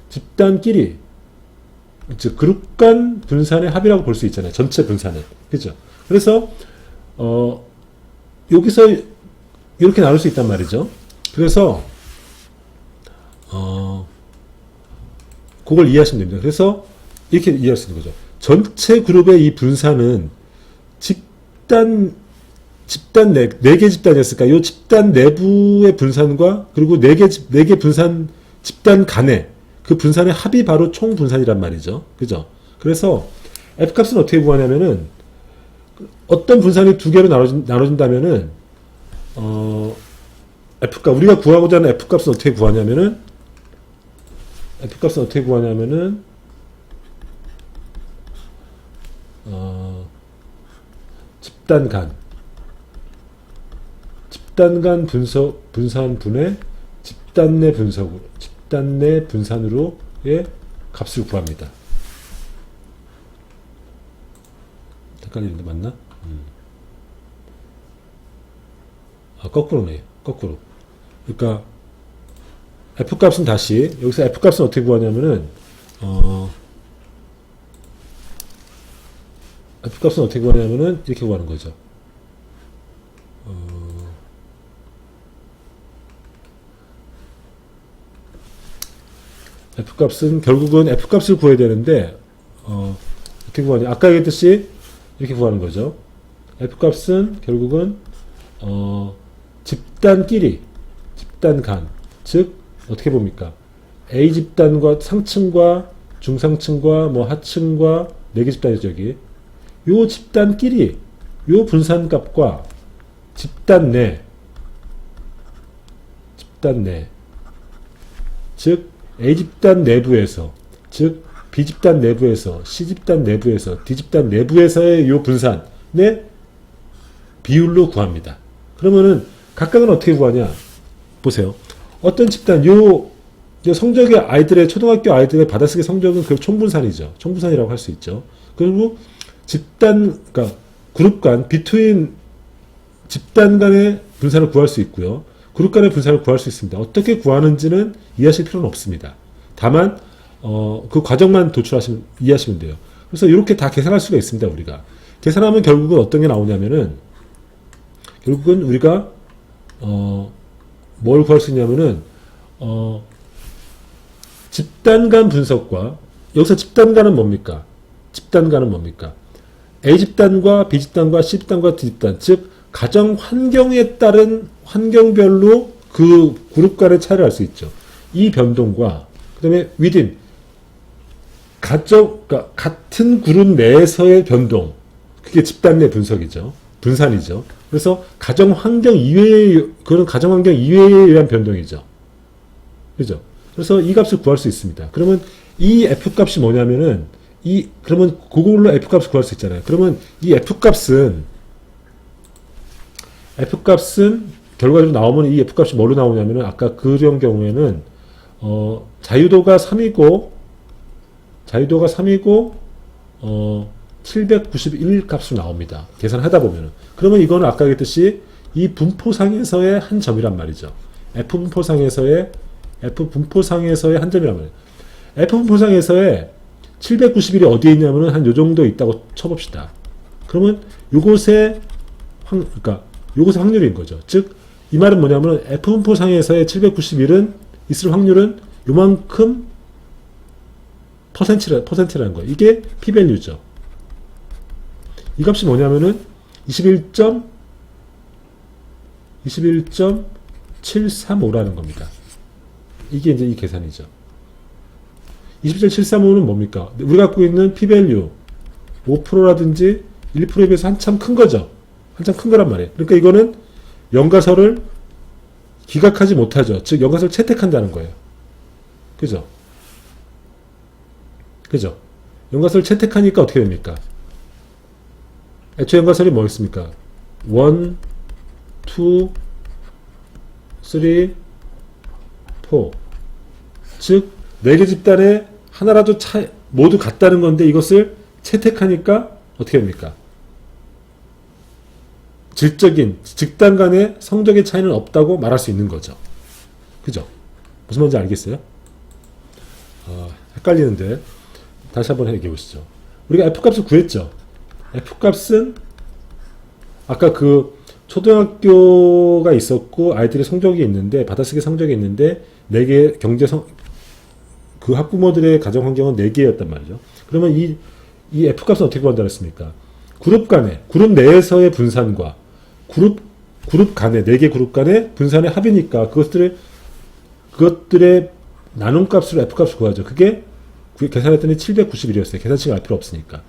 집단끼리, 즉 그룹 간 분산의 합이라고 볼 수 있잖아요. 전체 분산은. 그죠? 그래서 여기서 이렇게 나눌 수 있단 말이죠. 그래서 그걸 이해하시면 됩니다. 그래서 이렇게 이해할 수 있는 거죠. 전체 그룹의 이 분산은 집단 4개 집단이었을까? 이 집단 내부의 분산과 그리고 4개 분산 집단 간의 그 분산의 합이 바로 총 분산이란 말이죠. 그죠? 그래서 F값은 어떻게 구하냐면은 어떤 분산이 2개로 나눠진다면은 F값, 우리가 구하고자 하는 F값은 어떻게 구하냐면은 집단 간 분산분의 집단 내 분산으로의 값을 구합니다. 헷갈리는데 맞나? 거꾸로네. 거꾸로. 그러니까 F값은 다시 여기서 F값은 어떻게 구하냐면은 이렇게 구하는 거죠. F값은 결국은 F값을 구해야 되는데 어떻게 구하냐? 아까 얘기했듯이 이렇게 구하는 거죠. F값은 결국은 집단끼리, 집단 간, 즉 어떻게 봅니까? A 집단과 상층과 중상층과 뭐 하층과 4개 집단이죠. 여기 요 집단끼리 요 분산값과 집단 내, 즉 A집단 내부에서, 즉 B집단 내부에서, C집단 내부에서, D집단 내부에서의 요 분산의 비율로 구합니다. 그러면은 각각은 어떻게 구하냐? 보세요. 어떤 집단, 요 성적의 아이들의, 초등학교 아이들의 받아쓰기 성적은 그 총분산이죠. 총분산이라고 할 수 있죠. 그리고 그러니까 그룹 간, between 집단 간의 분산을 구할 수 있고요. 그룹 간의 분산을 구할 수 있습니다. 어떻게 구하는지는 이해하실 필요는 없습니다. 다만 그 과정만 이해하시면 돼요. 그래서 이렇게 다 계산할 수가 있습니다. 우리가 계산하면 결국은 어떤 게 나오냐면은 결국은 우리가 뭘 구할 수 있냐면은 집단 간 분석과 여기서 집단간은 뭡니까? A 집단과 B 집단과 C 집단과 D 집단, 즉 가정 환경에 따른 환경별로 그 그룹 간의 차이를 알 수 있죠. 이 변동과 그다음에 within 그러니까 같은 그룹 내에서의 변동, 그게 집단 내 분산이죠. 그래서 가정 환경 이외의 의한 변동이죠. 그죠? 그래서 이 값을 구할 수 있습니다. 그러면 이 F 값이 뭐냐면은 그러면 그걸로 F 값을 구할 수 있잖아요. 그러면 이 F 값은 결과적으로 나오면 이 F값이 뭐로 나오냐면은 아까 그런 경우에는 자유도가 3이고 791 값으로 나옵니다. 계산하다 보면은. 그러면 이거는 아까 얘기했듯이 이 분포상에서의 한 점이란 말이죠. F분포상에서의 한 점이란 말이에요. F분포상에서의 791이 어디에 있냐면은 한 요 정도 있다고 쳐봅시다. 그러면 요것의 요것의 확률인 거죠. 즉, 이 말은 뭐냐면 F분포상에서의 791은 있을 확률은 요만큼 퍼센트라는 거예요. 이게 P밸류죠. 이 값이 뭐냐면은 21.735라는 겁니다. 이게 이제 이 계산이죠. 21.735는 뭡니까? 우리가 갖고 있는 P밸류 5%라든지 1%에 비해서 한참 큰 거죠. 한참 큰 거란 말이에요. 그러니까 이거는 연가설을 기각하지 못하죠. 즉 연가설을 채택한다는 거예요. 그죠? 연가설을 채택하니까 어떻게 됩니까? 애초에 연가설이 뭐였습니까? 1, 2, 3, 4. 즉 4개 집단에 하나라도 모두 같다는 건데 이것을 채택하니까 어떻게 됩니까? 질적인 집단 간의 성적의 차이는 없다고 말할 수 있는 거죠. 그죠? 무슨 말인지 알겠어요? 헷갈리는데 다시 한번 얘기해 보시죠. 우리가 F값을 구했죠. F값은 아까 그 초등학교가 있었고 아이들의 성적이 있는데 받아쓰기 성적이 있는데 4개 그 학부모들의 가정 환경은 4개였단 말이죠. 그러면 이 F값은 어떻게 구한다 했습니까? 그룹 내에서의 분산과 그룹 간의 4개 그룹 간의 분산의 합이니까 그것들의 나눔값으로 F값을 구하죠. 그게 계산했더니 791이었어요. 계산치가 알 필요 없으니까.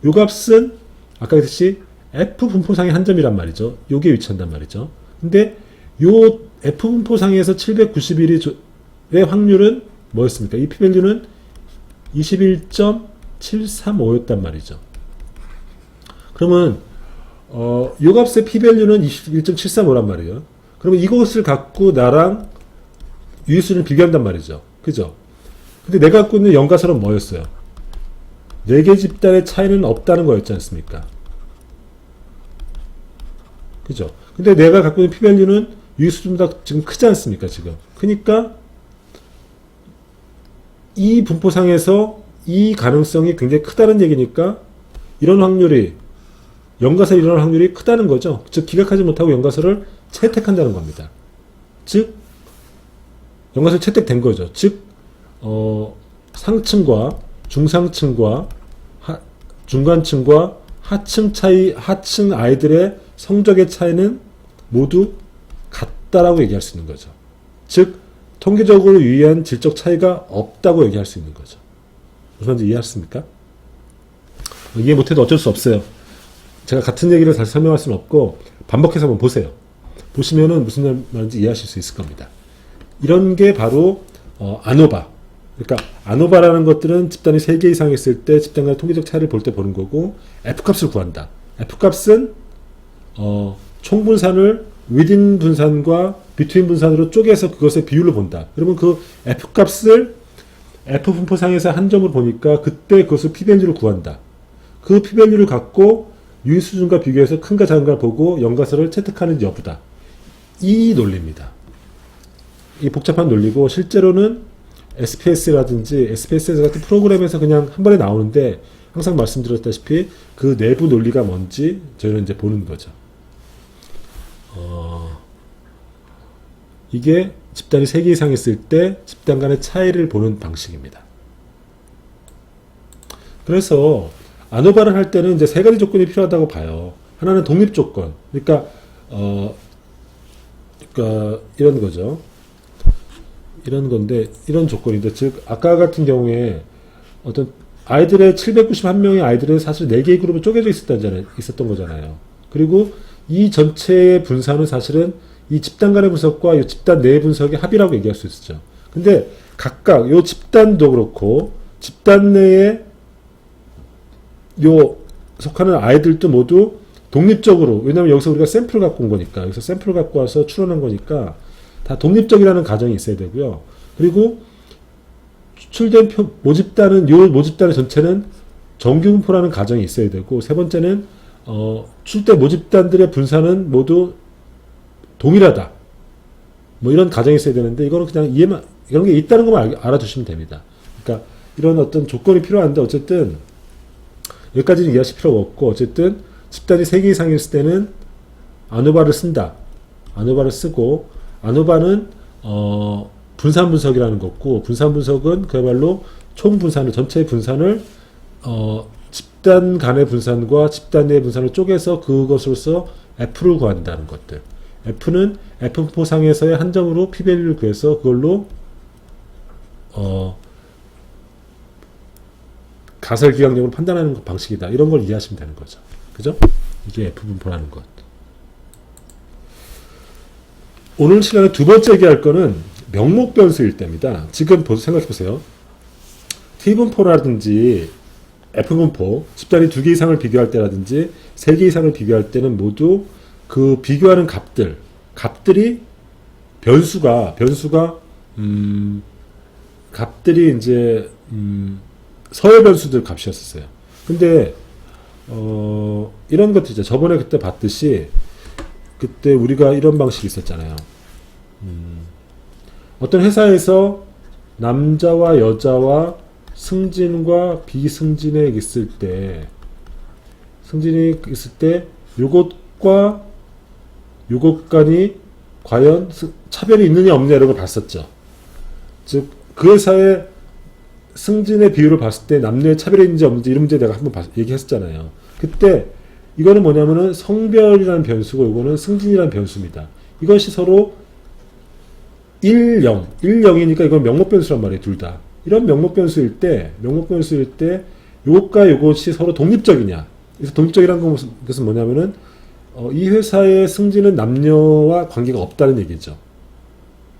요 값은 아까 했듯이 F 분포상의 한 점이란 말이죠. 요게 위치한단 말이죠. 근데 요 F 분포상에서 791의 확률은 뭐였습니까? 이 P밸류는 21.735였단 말이죠. 그러면 요 값의 P밸류는 21.735란 말이에요. 그러면 이것을 갖고 나랑 유의수를 비교한단 말이죠. 그죠? 근데 내가 갖고 있는 연가설은 뭐였어요? 4개 집단의 차이는 없다는 거였지 않습니까? 그죠? 근데 내가 갖고 있는 P밸류는 유의수보다 지금 크지 않습니까? 지금. 그러니까 이 분포상에서 이 가능성이 굉장히 크다는 얘기니까 이런 확률이 연가설이 일어날 확률이 크다는 거죠. 즉 기각하지 못하고 연가설을 채택한다는 겁니다. 즉 연가설 채택된 거죠. 즉 상층과 중상층과 중간층과 하층 아이들의 성적의 차이는 모두 같다라고 얘기할 수 있는 거죠. 즉 통계적으로 유의한 질적 차이가 없다고 얘기할 수 있는 거죠. 무슨 말인지 이해하셨습니까? 이해 못해도 어쩔 수 없어요. 제가 같은 얘기를 다시 설명할 수는 없고 반복해서 한번 보세요. 보시면은 무슨 말인지 이해하실 수 있을 겁니다. 이런 게 바로 아노바. 그러니까 아노바라는 것들은 집단이 3개 이상 있을 때 집단 간의 통계적 차이를 볼 때 보는 거고 F값을 구한다. F값은 총분산을 within 분산과 between 분산으로 쪼개서 그것의 비율로 본다. 그러면 그 F값을 F분포상에서 한 점으로 보니까 그때 그것을 P밸류를 구한다. 그 P밸류를 갖고 유의수준과 비교해서 큰가 작은가 보고 연가설을 채택하는 여부다. 이 논리입니다. 이 복잡한 논리고 실제로는 SPS라든지 SPSS 같은 프로그램에서 그냥 한 번에 나오는데 항상 말씀드렸다시피 그 내부 논리가 뭔지 저희는 이제 보는 거죠. 이게 집단이 3개 이상 있을 때 집단 간의 차이를 보는 방식입니다. 그래서 아노바를 할 때는 이제 3가지 조건이 필요하다고 봐요. 하나는 독립 조건. 그러니까 이런 거죠. 이런 건데, 이런 조건인데, 즉, 아까 같은 경우에 어떤 아이들의 791명의 아이들은 사실 4개의 그룹으로 쪼개져 있었던 거잖아요. 그리고 이 전체의 분산은 사실은 이 집단 간의 분석과 이 집단 내의 분석의 합이라고 얘기할 수 있죠. 근데 각각 이 집단도 그렇고 집단 내에 요 속하는 아이들도 모두 독립적으로, 왜냐면 여기서 우리가 샘플을 갖고 온 거니까, 여기서 샘플을 갖고 와서 추론한 거니까 다 독립적이라는 가정이 있어야 되고요. 그리고 추출된 모집단은, 요 모집단의 전체는 정규분포라는 가정이 있어야 되고, 세 번째는 출대 모집단들의 분산은 모두 동일하다. 뭐 이런 가정이 있어야 되는데, 이거는 그냥 이해만, 이런 게 있다는 것만 알아두시면 됩니다. 그러니까 이런 어떤 조건이 필요한데, 어쨌든 여기까지는 이해하실 필요가 없고, 어쨌든 집단이 3개 이상이었을 때는 아노바를 쓴다. 아노바를 쓰고, 아노바는 분산 분석이라는 거고, 분산 분석은 그야말로 총 분산을, 전체의 분산을 집단 간의 분산과 집단 내의 분산을 쪼개서 그것으로서 F를 구한다는 것들. F는 F포상에서의 한정으로 P밸류를 구해서 그걸로 가설기강력으로 판단하는 방식이다. 이런 걸 이해하시면 되는 거죠. 그죠? 이게 F분포라는 것. 오늘 시간에 두 번째 얘기할 거는 명목변수일 때입니다. 지금 생각해 보세요. T분포라든지 F분포, 집단이 2개 이상을 비교할 때라든지 3개 이상을 비교할 때는 모두 그 비교하는 값들이 값들이 이제 서열 변수들 값이었어요. 근데 이런 것도 있죠. 저번에 그때 봤듯이 그때 우리가 이런 방식이 있었잖아요. 어떤 회사에서 남자와 여자와 승진과 비승진에 있을 때, 요것과 요것 간이 과연 차별이 있느냐 없느냐 이런 걸 봤었죠. 즉, 그 회사의 승진의 비율을 봤을 때 남녀의 차별이 있는지 없는지 이런 문제 내가 한번 얘기했었잖아요. 그때 이거는 뭐냐면은 성별이라는 변수고 이거는 승진이라는 변수입니다. 이것이 서로 1, 0, 1, 0이니까 이건 명목변수란 말이에요. 둘 다. 이런 명목변수일 때 요것과 요것이 서로 독립적이냐. 그래서 독립적이라는 것은 뭐냐면은 이 회사의 승진은 남녀와 관계가 없다는 얘기죠.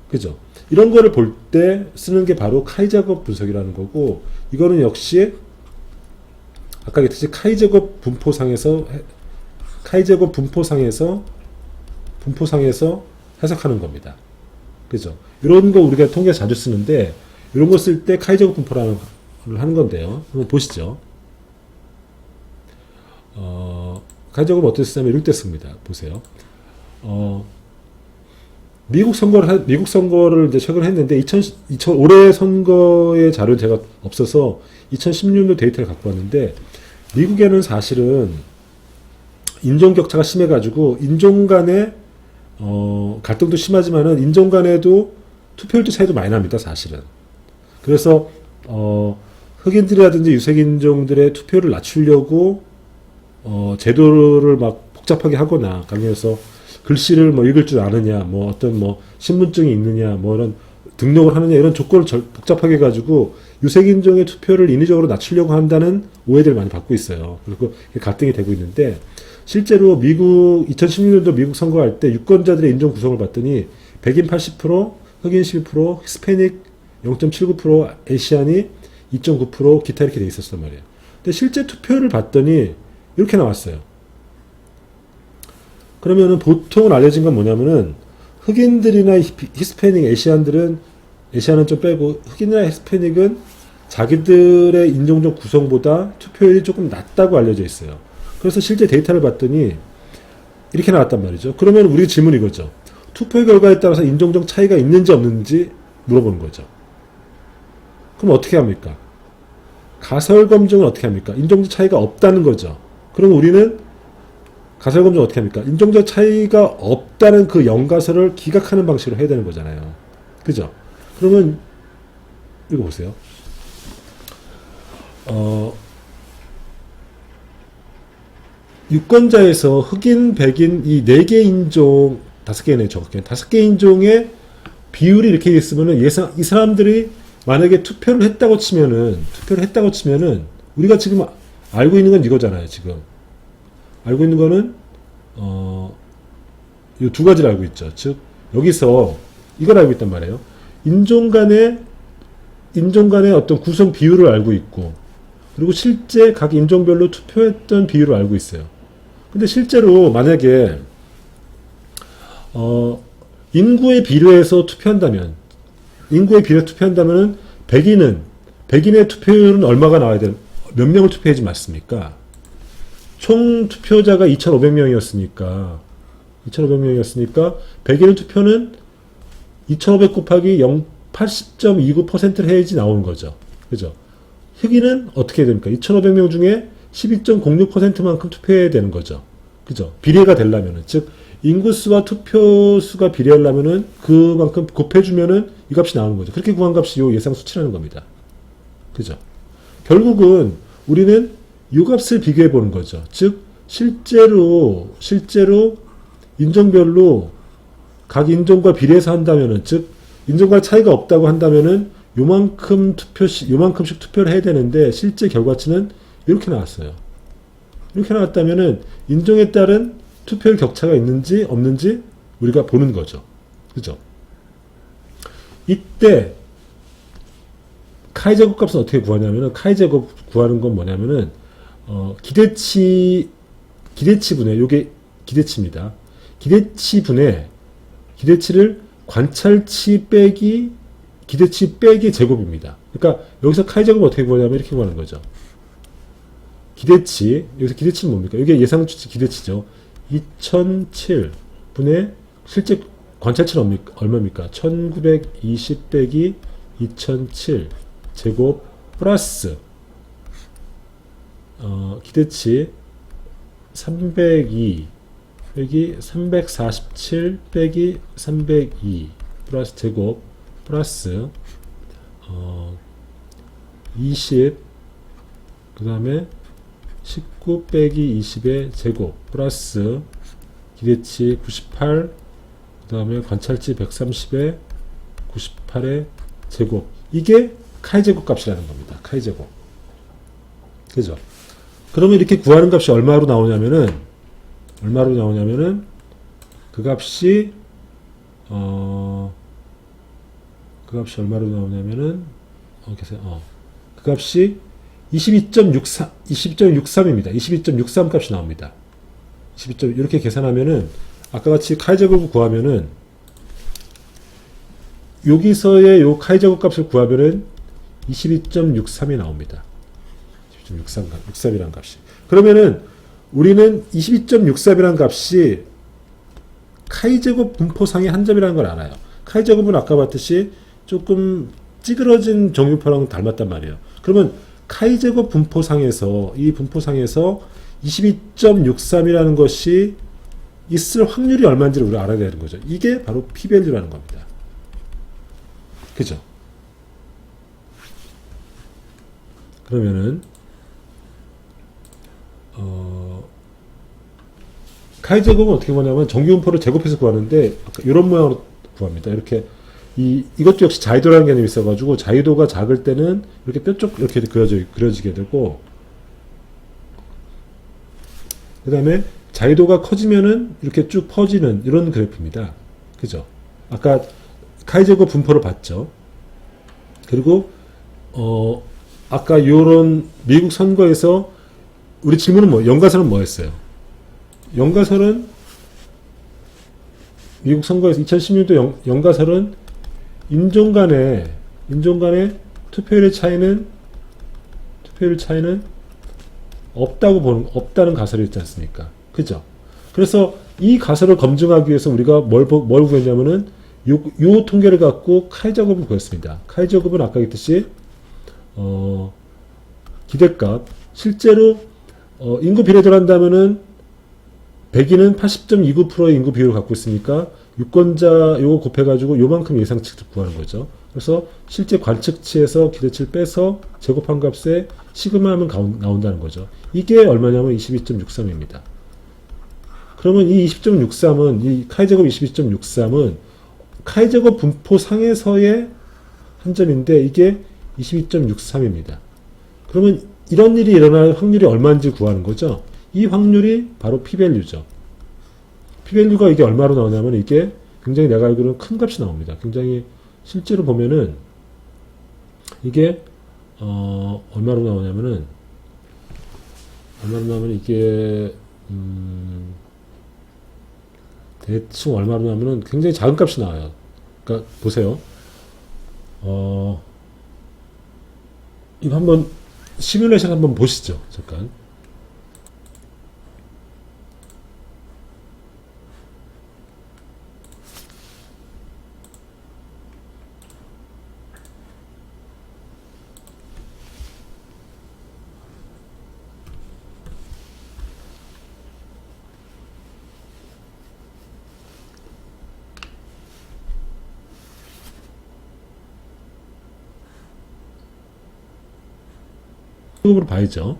그죠? 이런 거를 볼 때 쓰는 게 바로 카이-제곱 분석이라는 거고, 이거는 역시 아까 얘기했듯이 카이-제곱 분포상에서 해석하는 겁니다. 그죠? 이런 거 우리가 통계에서 자주 쓰는데, 이런 거 쓸 때 카이-제곱 분포라는 걸 하는 건데요. 한번 보시죠. 카이-제곱은 어떻게 쓰냐면 이럴 때 씁니다. 보세요. 미국 선거를 이제 최근에 했는데, 올해 선거의 자료는 제가 없어서 2016년 데이터를 갖고 왔는데, 미국에는 사실은 인종 격차가 심해가지고, 인종 간의, 갈등도 심하지만은, 인종 간에도 투표율도 차이도 많이 납니다, 사실은. 그래서, 흑인들이라든지 유색인종들의 투표를 낮추려고, 제도를 막 복잡하게 하거나, 강요해서, 글씨를 뭐 읽을 줄 아느냐, 뭐 어떤 뭐 신분증이 있느냐, 뭐 이런 등록을 하느냐, 이런 조건을 복잡하게 가지고 유색인종의 투표를 인위적으로 낮추려고 한다는 오해들을 많이 받고 있어요. 그리고 갈등이 되고 있는데, 실제로 2016년도 미국 선거할 때 유권자들의 인종 구성을 봤더니 백인 80%, 흑인 12%, 히스패닉 0.79%, 아시안이 2.9%, 기타 이렇게 돼 있었단 말이에요. 근데 실제 투표를 봤더니 이렇게 나왔어요. 그러면은 보통은 알려진 건 뭐냐면은 흑인들이나 히스패닉, 아시안은 좀 빼고 흑인이나 히스패닉은 자기들의 인종적 구성보다 투표율이 조금 낮다고 알려져 있어요. 그래서 실제 데이터를 봤더니 이렇게 나왔단 말이죠. 그러면 우리 질문이 이거죠. 투표 결과에 따라서 인종적 차이가 있는지 없는지 물어보는 거죠. 그럼 어떻게 합니까? 가설 검증은 어떻게 합니까? 인종적 차이가 없다는 거죠. 그럼 우리는 가설 검증 어떻게 합니까? 인종적 차이가 없다는 그 영가설을 기각하는 방식으로 해야 되는 거잖아요. 그죠? 그러면 이거 보세요. 유권자에서 흑인, 백인 이 4개 인종, 5개네 정확히 5개 인종의 비율이 이렇게 있으면은 이 사람들이 만약에 투표를 했다고 치면은 우리가 지금 알고 있는 건 이거잖아요. 지금 알고 있는 거는 이 두 가지를 알고 있죠. 즉 여기서 이걸 알고 있단 말이에요. 인종 간의 어떤 구성 비율을 알고 있고, 그리고 실제 각 인종별로 투표했던 비율을 알고 있어요. 근데 실제로 만약에 인구의 비례해서 투표한다면 백인의 투표율은 얼마가 나와야 돼? 몇 명을 투표하지 맞습니까? 총 투표자가 2,500명이었으니까 백인의 투표는 2,500 곱하기 80.29%를 해야지 나오는 거죠. 그죠? 흑인은 어떻게 됩니까? 2,500명 중에 12.06%만큼 투표해야 되는 거죠. 그죠? 비례가 되려면은, 즉, 인구수와 투표수가 비례하려면은 그만큼 곱해주면은 이 값이 나오는 거죠. 그렇게 구한 값이 요 예상 수치라는 겁니다. 그죠? 결국은 우리는 이 값을 비교해 보는 거죠. 즉, 실제로 인종별로 각 인종과 비례해서 한다면은, 즉, 인종과 차이가 없다고 한다면은 요만큼씩 투표를 해야 되는데 실제 결과치는 이렇게 나왔어요. 이렇게 나왔다면은 인종에 따른 투표율 격차가 있는지 없는지 우리가 보는 거죠. 그죠? 이때 카이 제곱 값은 어떻게 구하냐면은, 카이 제곱 구하는 건 뭐냐면은 기대치분의, 요게 기대치입니다. 기대치를 관찰치 빼기 기대치 빼기 제곱입니다. 그러니까 여기서 카이 제곱을 어떻게 구하냐면 이렇게 구하는 거죠. 기대치, 여기서 기대치는 뭡니까? 이게 예상치 기대치죠. 2007분의 실제 관찰치는 얼마입니까? 1920 빼기 2007 제곱 플러스 기대치 302 빼기 347 빼기 302 플러스 제곱 플러스 20 그 다음에 19 빼기 20의 제곱 플러스 기대치 98 그 다음에 관찰치 130의 98의 제곱, 이게 카이 제곱 값이라는 겁니다. 카이 제곱. 그죠? 그러면 이렇게 구하는 값이 얼마로 나오냐면은 그 값이 얼마로 나오냐면은 그 값이 22.63입니다. 22.63 값이 나옵니다. 이렇게 계산하면은 아까 같이 카이 제곱을 구하면은 여기서의 요 카이 제곱 값을 구하면은 22.63이 나옵니다. 22.63이라는 값이. 그러면은 우리는 22.63이라는 값이 카이 제곱 분포상의 한 점이라는 걸 알아요. 카이 제곱은 아까 봤듯이 조금 찌그러진 정유표랑 닮았단 말이에요. 그러면 카이 제곱 분포상에서, 이 분포상에서 22.63이라는 것이 있을 확률이 얼마인지를 우리가 알아야 되는 거죠. 이게 바로 P밸류라는 겁니다. 그죠? 그러면은 카이 제곱은 어떻게 구하냐면 정규분포를 제곱해서 구하는데 이런 모양으로 구합니다. 이렇게 이것도 역시 자유도라는 개념이 있어가지고 자유도가 작을 때는 이렇게 뾰족 이렇게 그려지게 되고, 그 다음에 자유도가 커지면은 이렇게 쭉 퍼지는 이런 그래프입니다. 그죠? 아까 카이 제곱 분포를 봤죠. 그리고 아까 요런 미국 선거에서 우리 질문은 연가설은 뭐였어요? 연가설은 미국 선거에서 2016년 연가설은 인종 간의 투표율의 차이는 없다는 가설이 있지 않습니까? 그죠? 그래서 이 가설을 검증하기 위해서 우리가 뭘 구했냐면은 요 통계를 갖고 카이 제곱을 구했습니다. 카이 제곱은 아까 했듯이 기대값, 실제로 인구 비례대로 한다면은 백인은 80.29%의 인구 비율을 갖고 있으니까 유권자 요거 곱해가지고 요만큼 예상치를 구하는 거죠. 그래서 실제 관측치에서 기대치를 빼서 제곱한 값에 시그마 하면 나온다는 거죠. 이게 얼마냐면 22.63입니다. 그러면 이 20.63은, 이 카이 제곱 22.63은 카이 제곱 분포상에서의 한 점인데 이게 22.63입니다. 그러면 이런 일이 일어날 확률이 얼마인지 구하는 거죠. 이 확률이 바로 P밸류죠. P밸류가 이게 얼마로 나오냐면 이게 굉장히 내가 알기로는 큰 값이 나옵니다. 굉장히 실제로 보면은 이게 얼마로 나오냐면 이게 대충 얼마로 나면은 굉장히 작은 값이 나와요. 그러니까 보세요. 어, 이거 한번 시뮬레이션 한번 보시죠. 잠깐. 으로 봐야죠.